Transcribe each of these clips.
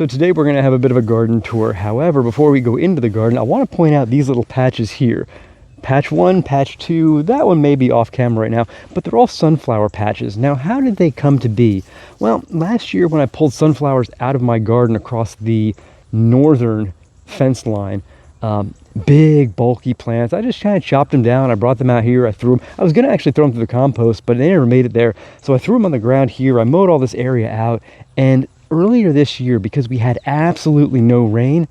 So today we're going to have a bit of a garden tour. However, before we go into the garden, I want to point out these little patches here. Patch 1, patch 2, that one may be off camera right now, but they're all sunflower patches. Now, how did they come to be? Well, last year when I pulled sunflowers out of my garden across the northern fence line, big bulky plants, I just kind of chopped them down. I brought them out here, I threw them. I was going to actually throw them to the compost, but they never made it there. So I threw them on the ground here. I mowed all this area out, and earlier this year, because we had absolutely no rain,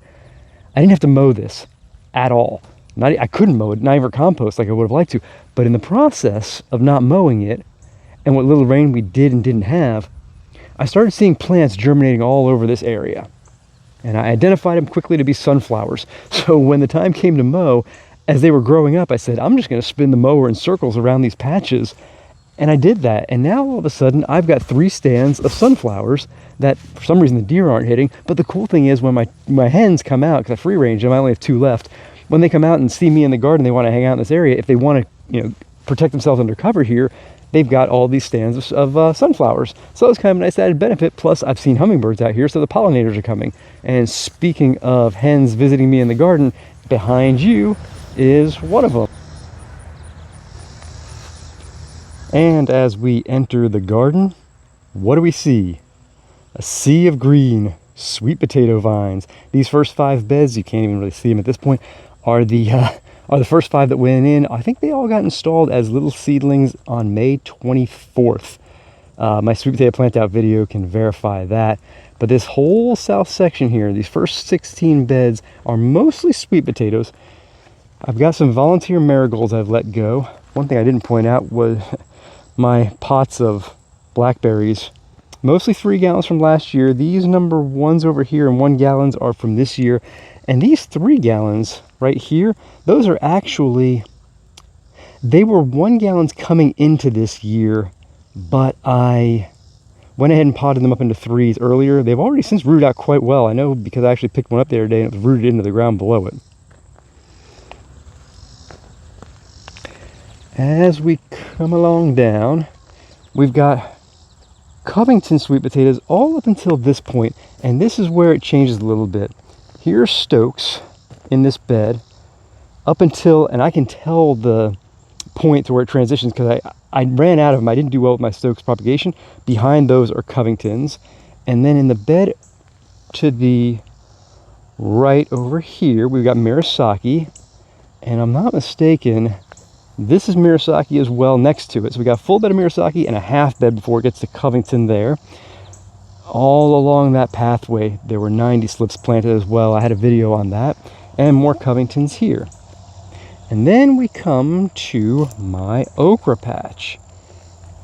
I didn't have to mow this at all. I couldn't mow it, not even compost like I would have liked to. But in the process of not mowing it, and what little rain we did and didn't have, I started seeing plants germinating all over this area. And I identified them quickly to be sunflowers. So when the time came to mow, as they were growing up, I said, I'm just going to spin the mower in circles around these patches. And I did that. And now all of a sudden, I've got 3 stands of sunflowers that for some reason the deer aren't hitting. But the cool thing is when my hens come out, because I free range them, I only have 2 left. When they come out and see me in the garden, they want to hang out in this area. If they want to, protect themselves under cover here, they've got all these stands of sunflowers. So it's kind of a nice added benefit. Plus, I've seen hummingbirds out here, so the pollinators are coming. And speaking of hens visiting me in the garden, behind you is one of them. And as we enter the garden, what do we see? A sea of green sweet potato vines. These first 5 beds, you can't even really see them at this point, are the first 5 that went in. I think they all got installed as little seedlings on May 24th. My sweet potato plant out video can verify that. But this whole south section here, these first 16 beds are mostly sweet potatoes. I've got some volunteer marigolds I've let go. One thing I didn't point out was my pots of blackberries. Mostly 3 gallons from last year. These number 1s over here and 1 gallons are from this year. And these 3 gallons right here, those are actually, they were 1 gallons coming into this year, but I went ahead and potted them up into 3s earlier. They've already since rooted out quite well. I know because I actually picked one up the other day and it was rooted into the ground below it. As we come along down, we've got Covington sweet potatoes all up until this point, and this is where it changes a little bit. Here's Stokes in this bed up until, and I can tell the point to where it transitions because I ran out of them. I didn't do well with my Stokes propagation. Behind those are Covingtons, and then in the bed to the right over here we've got Murasaki, and I'm not mistaken, this is Murasaki as well next to it. So we got a full bed of Murasaki and a half bed before it gets to Covington there. All along that pathway, there were 90 slips planted as well. I had a video on that. And more Covingtons here. And then we come to my okra patch.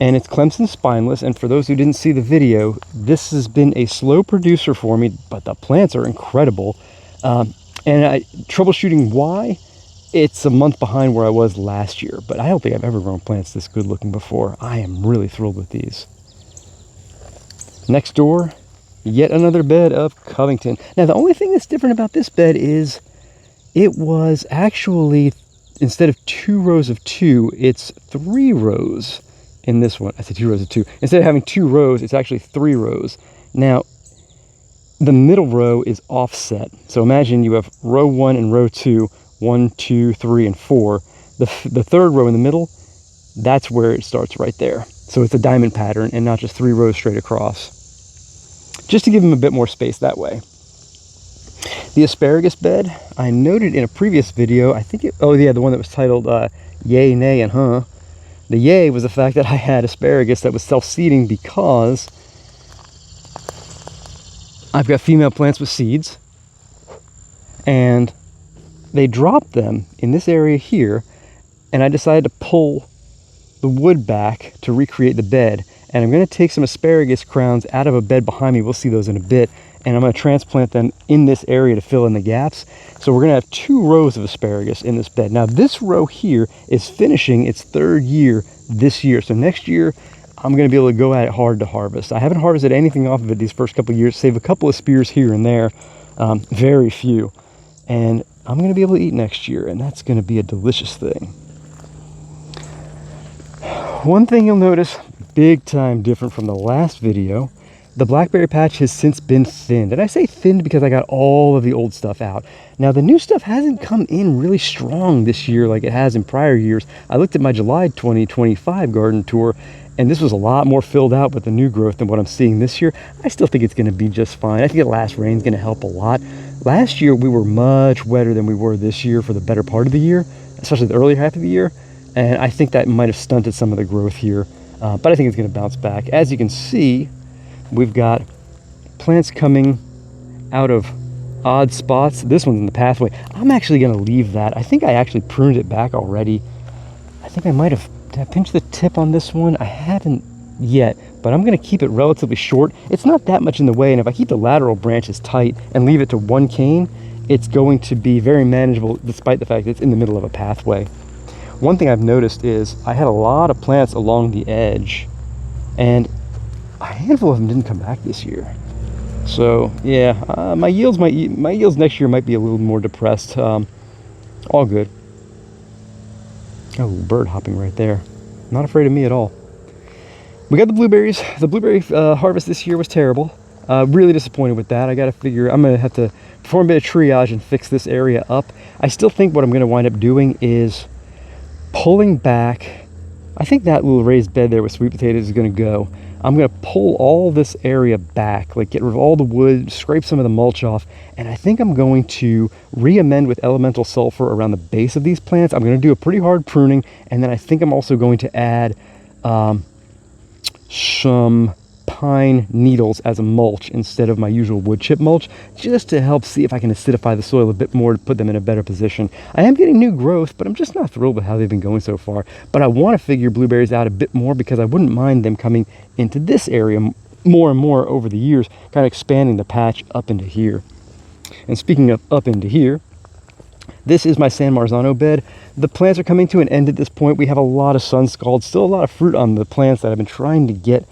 And it's Clemson Spineless. And for those who didn't see the video, this has been a slow producer for me, but the plants are incredible. And troubleshooting why, it's a month behind where I was last year, but I don't think I've ever grown plants this good looking before. I am really thrilled with these. Next door, yet another bed of Covington. Now, the only thing that's different about this bed is it was actually, instead of 2 rows of 2, it's 3 rows in this one. I said 2 rows of 2. Instead of having 2 rows, it's actually 3 rows. Now, the middle row is offset. So imagine you have row 1 and row 2, 1, 2, 3, and 4. The 3rd row in the middle, that's where it starts right there. So it's a diamond pattern and not just 3 rows straight across. Just to give them a bit more space that way. The asparagus bed, I noted in a previous video, I think the one that was titled Yay, Nay, and Huh. The yay was the fact that I had asparagus that was self-seeding because I've got female plants with seeds, and they dropped them in this area here, and I decided to pull the wood back to recreate the bed. And I'm going to take some asparagus crowns out of a bed behind me. We'll see those in a bit. And I'm going to transplant them in this area to fill in the gaps. So we're going to have 2 rows of asparagus in this bed. Now this row here is finishing its 3rd year this year. So next year, I'm going to be able to go at it hard to harvest. I haven't harvested anything off of it these first couple of years, save a couple of spears here and there, very few. And I'm going to be able to eat next year, and that's going to be a delicious thing. One thing you'll notice, big time different from the last video, The blackberry patch has since been thinned, and I say thinned because I got all of the old stuff out. Now the new stuff hasn't come in really strong this year like it has in prior years. I looked at my July 2025 garden tour, and this was a lot more filled out with the new growth than what I'm seeing this year. I still think it's going to be just fine. I think the last rain's going to help a lot. Last year we were much wetter than we were this year for the better part of the year, especially the earlier half of the year, and I think that might have stunted some of the growth here, but I think it's going to bounce back. As you can see, we've got plants coming out of odd spots. This one's in the pathway. I'm actually going to leave that. I think I actually pruned it back already. I think I might have, did I pinch the tip on this one? I haven't yet, but I'm going to keep it relatively short. It's not that much in the way, and if I keep the lateral branches tight and leave it to one cane, it's going to be very manageable despite the fact that it's in the middle of a pathway. One thing I've noticed is I had a lot of plants along the edge, and a handful of them didn't come back this year. So yeah, my yields next year might be a little more depressed. All good. Oh, bird hopping right there. Not afraid of me at all. We got the blueberries. The blueberry harvest this year was terrible. Really disappointed with that. I got to figure, I'm going to have to perform a bit of triage and fix this area up. I still think what I'm going to wind up doing is pulling back. I think that little raised bed there with sweet potatoes is going to go. I'm going to pull all this area back, like get rid of all the wood, scrape some of the mulch off, and I think I'm going to re-amend with elemental sulfur around the base of these plants. I'm going to do a pretty hard pruning, and then I think I'm also going to add some pine needles as a mulch instead of my usual wood chip mulch, just to help see if I can acidify the soil a bit more to put them in a better position. I am getting new growth, but I'm just not thrilled with how they've been going so far. But I want to figure blueberries out a bit more because I wouldn't mind them coming into this area more and more over the years, kind of expanding the patch up into here. And speaking of up into here, this is my San Marzano bed. The plants are coming to an end at this point. We have a lot of sun scald, still a lot of fruit on the plants that I've been trying to get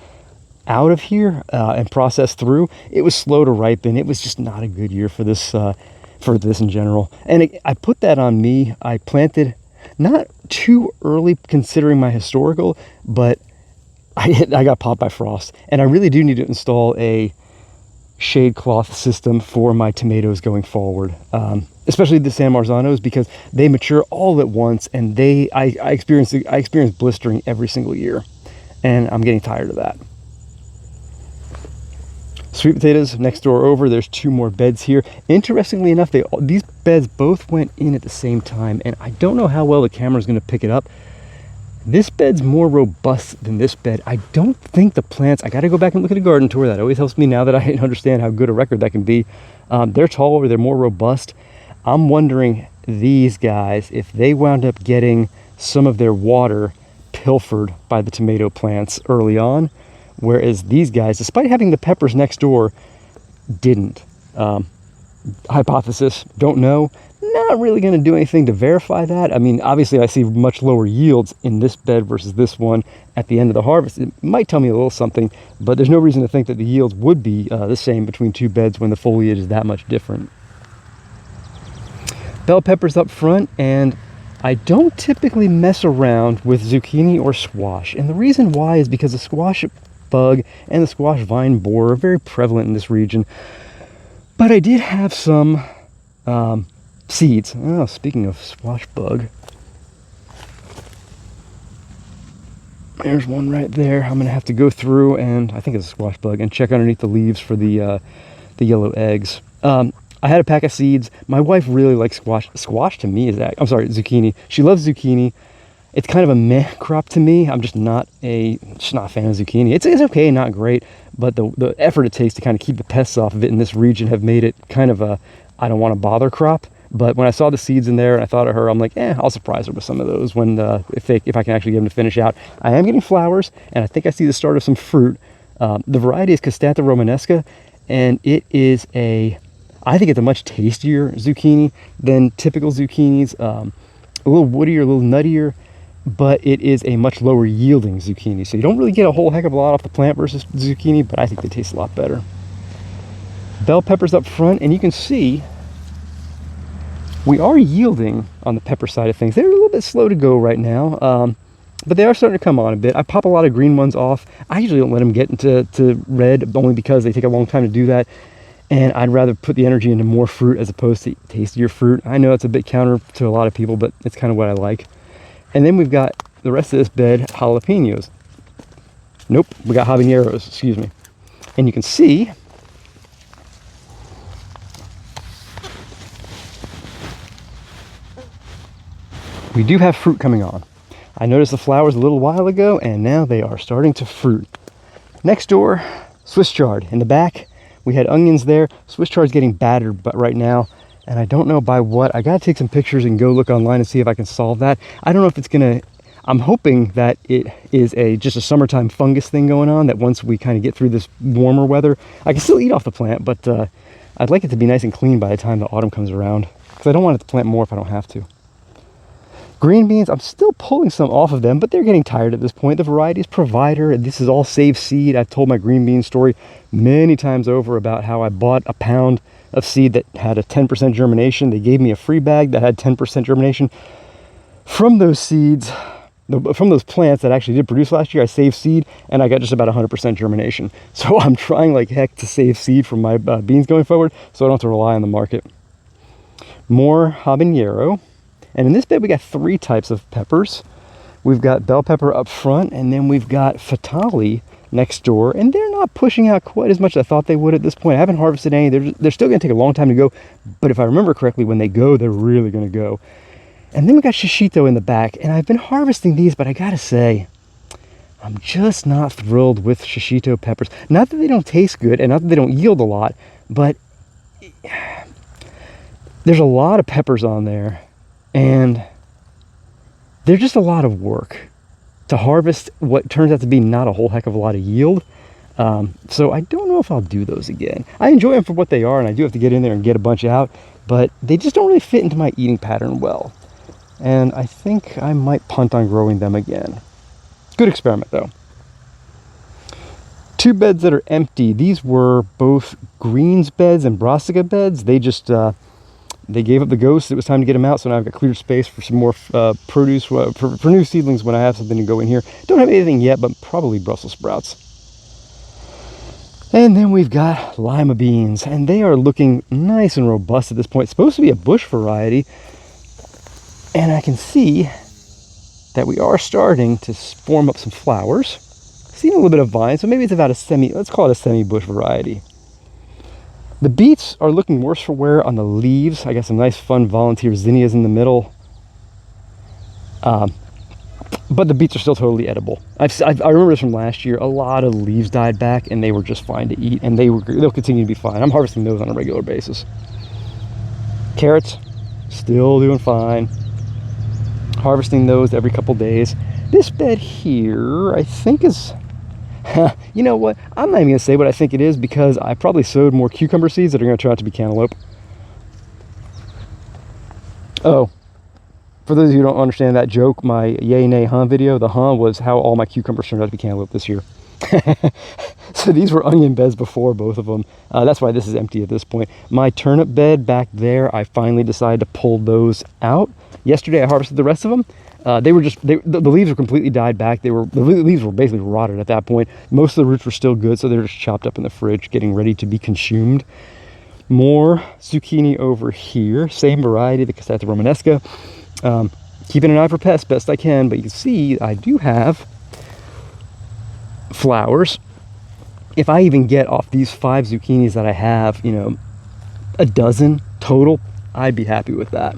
out of here and process through. It was slow to ripen. It was just not a good year for this in general. And I put that on me. I planted not too early considering my historical, but I got popped by frost, and I really do need to install a shade cloth system for my tomatoes going forward, especially the San Marzanos, because they mature all at once, and I experience blistering every single year, and I'm getting tired of that. Sweet potatoes next door over. There's two more beds here. Interestingly enough, these beds both went in at the same time, and I don't know how well the camera's going to pick it up. This bed's more robust than this bed. I don't think the plants, I got to go back and look at a garden tour. That always helps me now that I understand how good a record that can be. They're taller, they're more robust. I'm wondering, these guys, if they wound up getting some of their water pilfered by the tomato plants early on, whereas these guys, despite having the peppers next door, didn't. Hypothesis, don't know. Not really going to do anything to verify that. I mean, obviously I see much lower yields in this bed versus this one at the end of the harvest. It might tell me a little something, but there's no reason to think that the yields would be the same between two beds when the foliage is that much different. Bell peppers up front, and I don't typically mess around with zucchini or squash. And the reason why is because the squash bug and the squash vine borer are very prevalent in this region. But I did have some seeds. Oh, speaking of squash bug, there's one right there. I'm gonna have to go through, and I think it's a squash bug, and check underneath the leaves for the yellow eggs. I had a pack of seeds. My wife really likes squash. Squash to me is that, I'm sorry, zucchini. She loves zucchini. It's kind of a meh crop to me. I'm just not a fan of zucchini. It's okay, not great, but the effort it takes to kind of keep the pests off of it in this region have made it kind of a I don't want to bother crop. But when I saw the seeds in there and I thought of her, I'm like, I'll surprise her with some of those when if I can actually get them to finish out. I am getting flowers, and I think I see the start of some fruit. The variety is Castantha romanesca, and it is I think it's a much tastier zucchini than typical zucchinis. A little woodier, a little nuttier, but it is a much lower yielding zucchini. So you don't really get a whole heck of a lot off the plant versus zucchini, but I think they taste a lot better. Bell peppers up front, and you can see we are yielding on the pepper side of things. They're a little bit slow to go right now. but they are starting to come on a bit. I pop a lot of green ones off. I usually don't let them get into red, only because they take a long time to do that. And I'd rather put the energy into more fruit as opposed to tastier fruit. I know it's a bit counter to a lot of people, but it's kind of what I like. And then we've got the rest of this bed, jalapenos. Nope, we got habaneros, excuse me. And you can see we do have fruit coming on. I noticed the flowers a little while ago, and now they are starting to fruit. Next door, Swiss chard. In the back, we had onions there. Swiss chard's getting battered but right now, and I don't know by what. I gotta take some pictures and go look online and see if I can solve that. I don't know if it's gonna, I'm hoping that it is just a summertime fungus thing going on, that once we kind of get through this warmer weather, I can still eat off the plant, but I'd like it to be nice and clean by the time the autumn comes around, because I don't want it to plant more if I don't have to. Green beans, I'm still pulling some off of them, but they're getting tired at this point. The variety is Provider. This is all save seed. I've told my green bean story many times over about how I bought a pound of seed that had a 10% germination. They gave me a free bag that had 10% germination. From those seeds, from those plants that actually did produce last year, I saved seed, and I got just about 100% germination. So I'm trying like heck to save seed from my beans going forward, so I don't have to rely on the market. More habanero. And in this bed, we got 3 types of peppers. We've got bell pepper up front, and then we've got fatali next door. And they're not pushing out quite as much as I thought they would at this point. I haven't harvested any. They're still going to take a long time to go. But if I remember correctly, when they go, they're really going to go. And then we got shishito in the back. And I've been harvesting these, but I got to say, I'm just not thrilled with shishito peppers. Not that they don't taste good, and not that they don't yield a lot, but there's a lot of peppers on there. And they're just a lot of work to harvest what turns out to be not a whole heck of a lot of yield. So I don't know if I'll do those again. I enjoy them for what they are, and I do have to get in there and get a bunch out, but they just don't really fit into my eating pattern well. And I think I might punt on growing them again. Good experiment though. 2 beds that are empty. These were both greens beds and brassica beds. They just they gave up the ghost. It was time to get them out, so now I've got clear space for some more produce for new seedlings when I have something to go in here. Don't have anything yet, but probably Brussels sprouts. And then we've got lima beans, and they are looking nice and robust at this point. It's supposed to be a bush variety, and I can see that we are starting to form up some flowers. Seeing a little bit of vine, so maybe it's about let's call it a semi-bush variety. The beets are looking worse for wear on the leaves. I got some nice fun volunteer zinnias in the middle. But the beets are still totally edible. I remember this from last year. A lot of leaves died back, and they were just fine to eat, and they'll continue to be fine. I'm harvesting those on a regular basis. Carrots, still doing fine. Harvesting those every couple days. This bed here, I think is... You know what? I'm not even going to say what I think it is, because I probably sowed more cucumber seeds that are going to turn out to be cantaloupe. Oh, for those of you who don't understand that joke, my yay nay huh video, the huh was how all my cucumbers turned out to be cantaloupe this year. So these were onion beds before, both of them. That's why this is empty at this point. My turnip bed back there, I finally decided to pull those out. Yesterday I harvested the rest of them. The leaves were completely died back. The leaves were basically rotted at that point. Most of the roots were still good, so they're just chopped up in the fridge, getting ready to be consumed. More zucchini over here. Same variety, the Cassata Romanesca. Keeping an eye for pests best I can, but you can see I do have flowers. If I even get off these 5 zucchinis that I have, you know, a dozen total, I'd be happy with that.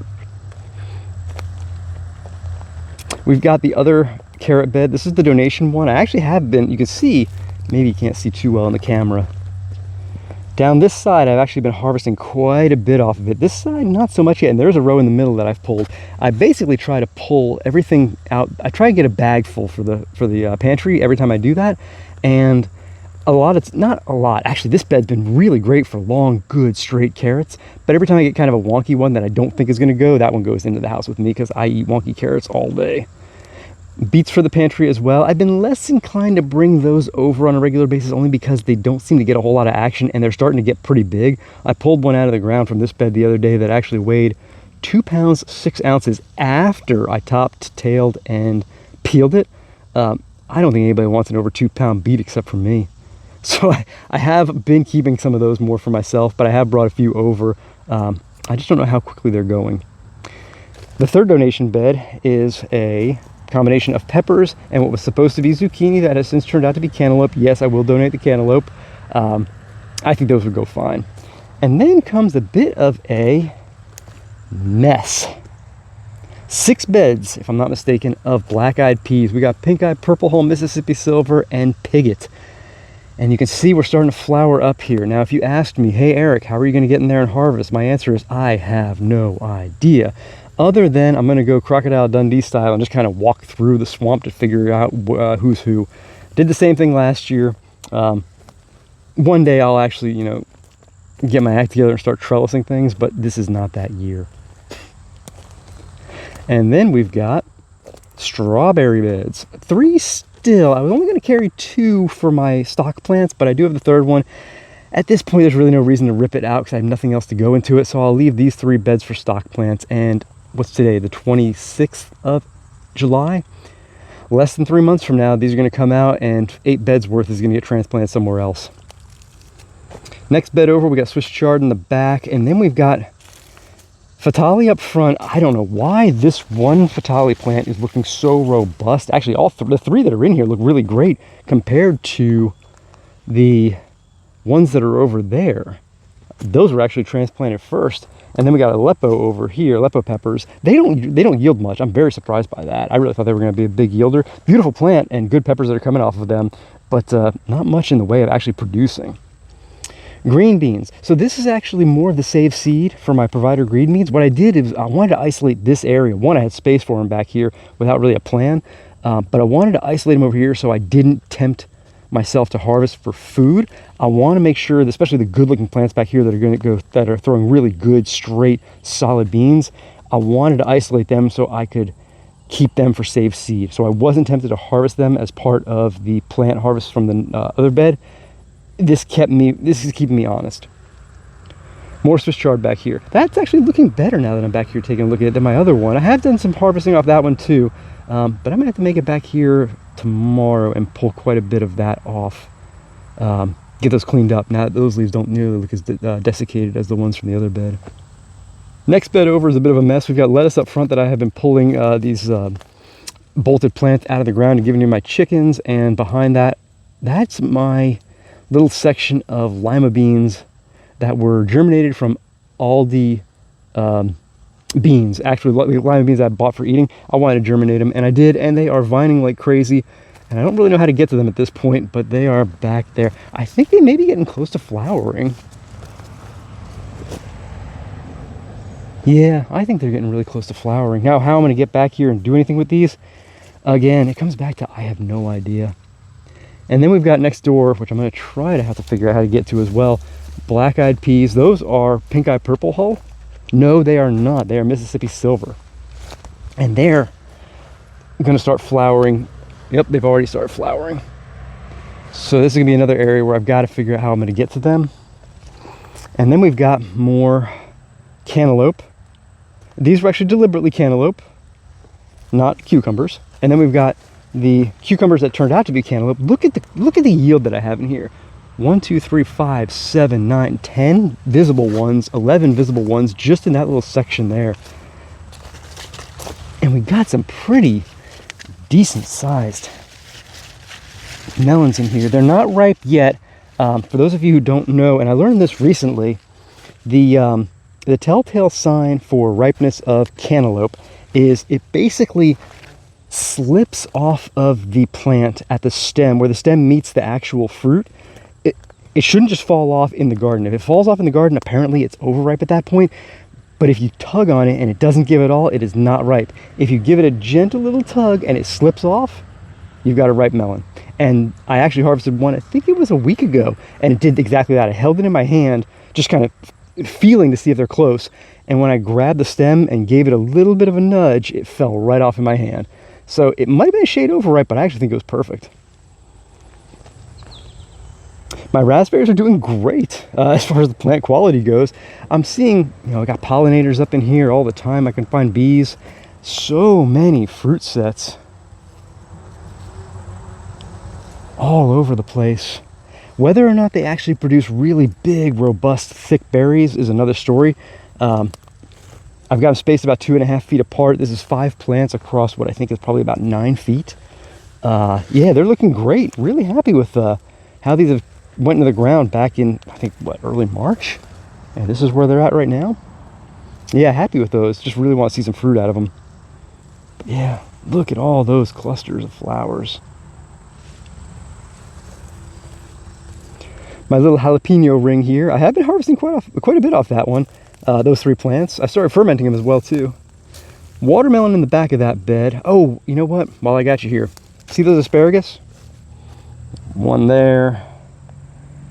We've got the other carrot bed. This is the donation one. I actually have been, you can see, maybe you can't see too well in the camera. Down this side, I've actually been harvesting quite a bit off of it. This side, not so much yet, and there's a row in the middle that I've pulled. I basically try to pull everything out. I try to get a bag full for the pantry every time I do that, and not a lot. Actually, this bed's been really great for long, good, straight carrots, but every time I get kind of a wonky one that I don't think is gonna go, that one goes into the house with me, because I eat wonky carrots all day. Beets for the pantry as well. I've been less inclined to bring those over on a regular basis, only because they don't seem to get a whole lot of action, and they're starting to get pretty big. I pulled one out of the ground from this bed the other day that actually weighed 2 pounds 6 ounces after I topped, tailed, and peeled it. I don't think anybody wants an over 2-pound beet except for me. So I have been keeping some of those more for myself, but I have brought a few over. I just don't know how quickly they're going. The third donation bed is a combination of peppers and what was supposed to be zucchini that has since turned out to be cantaloupe. Yes, I will donate the cantaloupe. I think those would go fine. And then comes a bit of a mess. 6 beds, if I'm not mistaken, of black-eyed peas. We got pink-eye, purple hull, Mississippi silver, and Piggott. And you can see we're starting to flower up here. Now, if you asked me, hey, Eric, how are you going to get in there and harvest? My answer is I have no idea. Other than I'm going to go Crocodile Dundee style and just kind of walk through the swamp to figure out who's who. Did the same thing last year. One day I'll actually, get my act together and start trellising things, but this is not that year. And then we've got strawberry beds. 3 still. I was only going to carry 2 for my stock plants, but I do have the third one. At this point, there's really no reason to rip it out because I have nothing else to go into it, so I'll leave these 3 beds for stock plants. And what's today, the 26th of July? Less than 3 months from now, these are going to come out, and 8 beds worth is going to get transplanted somewhere else. Next bed over, we got Swiss chard in the back, and then we've got Fatali up front. I don't know why this one Fatali plant is looking so robust. Actually, the 3 that are in here look really great compared to the ones that are over there. Those were actually transplanted first. And then we got Aleppo over here, Aleppo peppers. They don't yield much. I'm very surprised by that. I really thought they were going to be a big yielder. Beautiful plant and good peppers that are coming off of them, but not much in the way of actually producing. Green beans. So this is actually more of the save seed for my provider green beans. What I did is I wanted to isolate this area. One, I had space for them back here without really a plan, but I wanted to isolate them over here so I didn't tempt myself to harvest for food. I want to make sure that, especially the good looking plants back here that are throwing really good, straight, solid beans, I wanted to isolate them so I could keep them for save seed. So I wasn't tempted to harvest them as part of the plant harvest from the other bed. This is keeping me honest. More Swiss chard back here. That's actually looking better now that I'm back here taking a look at it than my other one. I have done some harvesting off that one too, but I'm gonna have to make it back here tomorrow and pull quite a bit of that off. Get those cleaned up. Now those leaves don't nearly look as desiccated as the ones from the other bed. Next bed over is a bit of a mess. We've got lettuce up front that I have been pulling these bolted plants out of the ground and giving to my chickens, and behind that, that's my little section of lima beans that were germinated from Aldi beans. Actually, lima beans I bought for eating. I wanted to germinate them, and I did, and they are vining like crazy. And I don't really know how to get to them at this point, but they are back there. I think they may be getting close to flowering. Yeah, I think they're getting really close to flowering. Now, how I'm going to get back here and do anything with these, again, it comes back to I have no idea. And then we've got next door, which I'm going to try to have to figure out how to get to as well, black-eyed peas. Those are pink-eye purple hull. No, they are not. They are Mississippi silver. And they're going to start flowering. Yep, they've already started flowering. So this is going to be another area where I've got to figure out how I'm going to get to them. And then we've got more cantaloupe. These were actually deliberately cantaloupe, not cucumbers. And then we've got the cucumbers that turned out to be cantaloupe. Look at the yield that I have in here. 1, 2, 3, 5, 7, 9, 10 visible ones, 11 visible ones just in that little section there. And we got some pretty decent sized melons in here. They're not ripe yet. For those of you who don't know, and I learned this recently, the telltale sign for ripeness of cantaloupe is it basically slips off of the plant at the stem where the stem meets the actual fruit. It shouldn't just fall off in the garden. If it falls off in the garden, apparently it's overripe at that point. But if you tug on it and it doesn't give at all, it is not ripe. If you give it a gentle little tug and it slips off, you've got a ripe melon. And I actually harvested one, I think it was a week ago, and it did exactly that. I held it in my hand, just kind of feeling to see if they're close. And when I grabbed the stem and gave it a little bit of a nudge, it fell right off in my hand. So it might have been a shade overripe, but I actually think it was perfect. My raspberries are doing great as far as the plant quality goes. I'm seeing, I got pollinators up in here all the time. I can find bees. So many fruit sets. all over the place. Whether or not they actually produce really big, robust, thick berries is another story. I've got them spaced about 2.5 feet apart. This is 5 plants across what I think is probably about 9 feet. Yeah, they're looking great. Really happy with how these have went into the ground back in, I think, what, early March? And this is where they're at right now. Yeah, happy with those. Just really want to see some fruit out of them. But yeah, look at all those clusters of flowers. My little jalapeno ring here. I have been harvesting quite a bit off that one. Those 3 plants. I started fermenting them as well too. Watermelon in the back of that bed. Oh, you know what? While I got you here, see those asparagus? One there,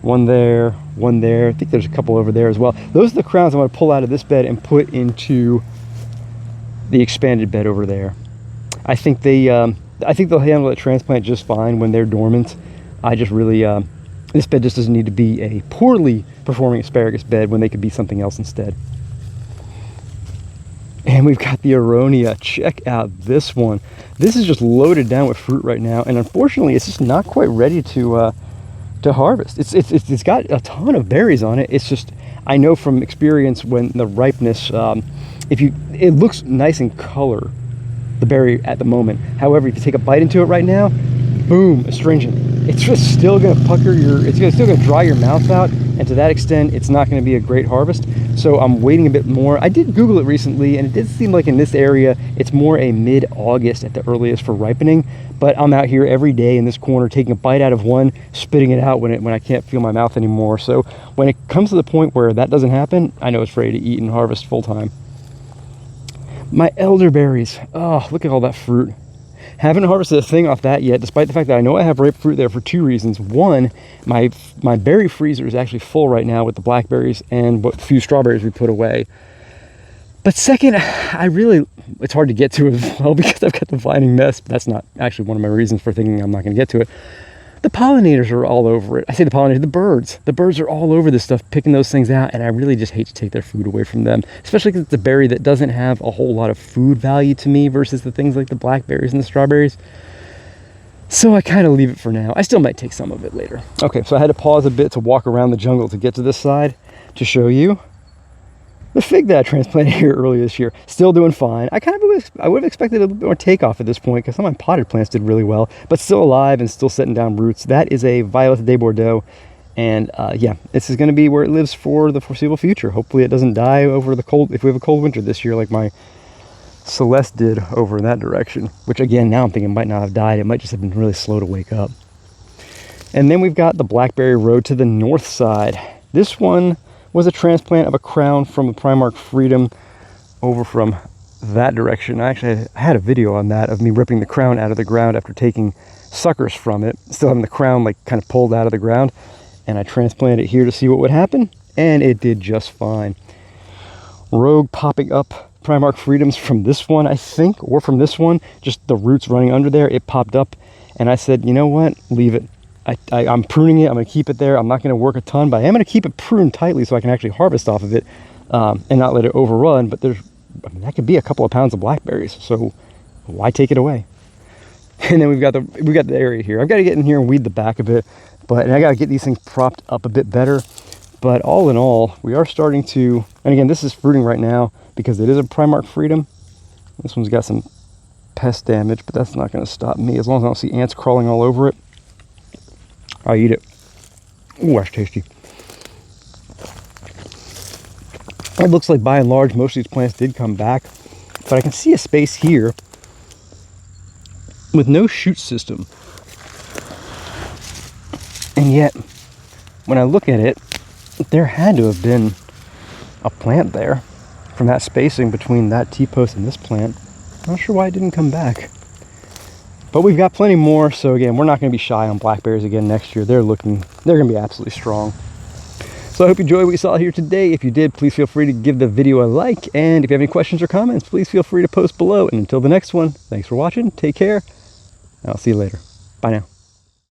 one there, one there. I think there's a couple over there as well. Those are the crowns I'm going to pull out of this bed and put into the expanded bed over there. I think they'll handle the transplant just fine when they're dormant. I just really this bed just doesn't need to be a poorly performing asparagus bed when they could be something else instead. And we've got the Aronia. Check out this one. This is just loaded down with fruit right now, and unfortunately it's just not quite ready to harvest. It's got a ton of berries on it. It's just, I know from experience when the ripeness, it looks nice in color, the berry at the moment. However, if you take a bite into it right now, boom, astringent. It's just still going to pucker still going to dry your mouth out, and to that extent, it's not going to be a great harvest. So I'm waiting a bit more. I did Google it recently, and it did seem like in this area, it's more a mid-August at the earliest for ripening. But I'm out here every day in this corner taking a bite out of one, spitting it out when I can't feel my mouth anymore. So when it comes to the point where that doesn't happen, I know it's ready to eat and harvest full time. My elderberries. Oh, look at all that fruit. Haven't harvested a thing off that yet, despite the fact that I know I have ripe fruit there for 2 reasons. One, my berry freezer is actually full right now with the blackberries and what few strawberries we put away. But second, it's hard to get to as well because I've got the vining mess. But that's not actually one of my reasons for thinking I'm not going to get to it. The pollinators are all over it. I say the pollinators, the birds. The birds are all over this stuff, picking those things out, and I really just hate to take their food away from them, especially because it's a berry that doesn't have a whole lot of food value to me versus the things like the blackberries and the strawberries. So I kind of leave it for now. I still might take some of it later. Okay, so I had to pause a bit to walk around the jungle to get to this side to show you the fig that I transplanted here earlier this year. Still doing fine. I would have expected a bit more takeoff at this point because some of my potted plants did really well, but still alive and still setting down roots. That is a Violette de Bordeaux, and yeah, this is going to be where it lives for the foreseeable future. Hopefully it doesn't die over the cold, if we have a cold winter this year like my Celeste did over in that direction, which again, now I'm thinking might not have died. It might just have been really slow to wake up. And then we've got the Blackberry Road to the north side. This one was a transplant of a crown from a Primark Freedom over from that direction. I had a video on that of me ripping the crown out of the ground after taking suckers from it, still having the crown like kind of pulled out of the ground, and I transplanted it here to see what would happen, and it did just fine. Rogue popping up Primark Freedoms from this one, I think, or from this one, just the roots running under there, it popped up, and I said, you know what, leave it. I'm pruning it. I'm going to keep it there. I'm not going to work a ton, but I am going to keep it pruned tightly so I can actually harvest off of it and not let it overrun. But that could be a couple of pounds of blackberries, so why take it away? And then we got the area here. I've got to get in here and weed the back a bit, and I got to get these things propped up a bit better. But all in all, we are starting to, and again, this is fruiting right now because it is a Primark Freedom. This one's got some pest damage, but that's not going to stop me as long as I don't see ants crawling all over it. I eat it. Ooh, that's tasty. It looks like by and large most of these plants did come back, but I can see a space here with no shoot system. And yet, when I look at it, there had to have been a plant there from that spacing between that T-post and this plant. I'm not sure why it didn't come back. But we've got plenty more, so again, we're not going to be shy on blackberries again next year. They're going to be absolutely strong. So I hope you enjoyed what you saw here today. If you did, please feel free to give the video a like. And if you have any questions or comments, please feel free to post below. And until the next one, thanks for watching. Take care. And I'll see you later. Bye now.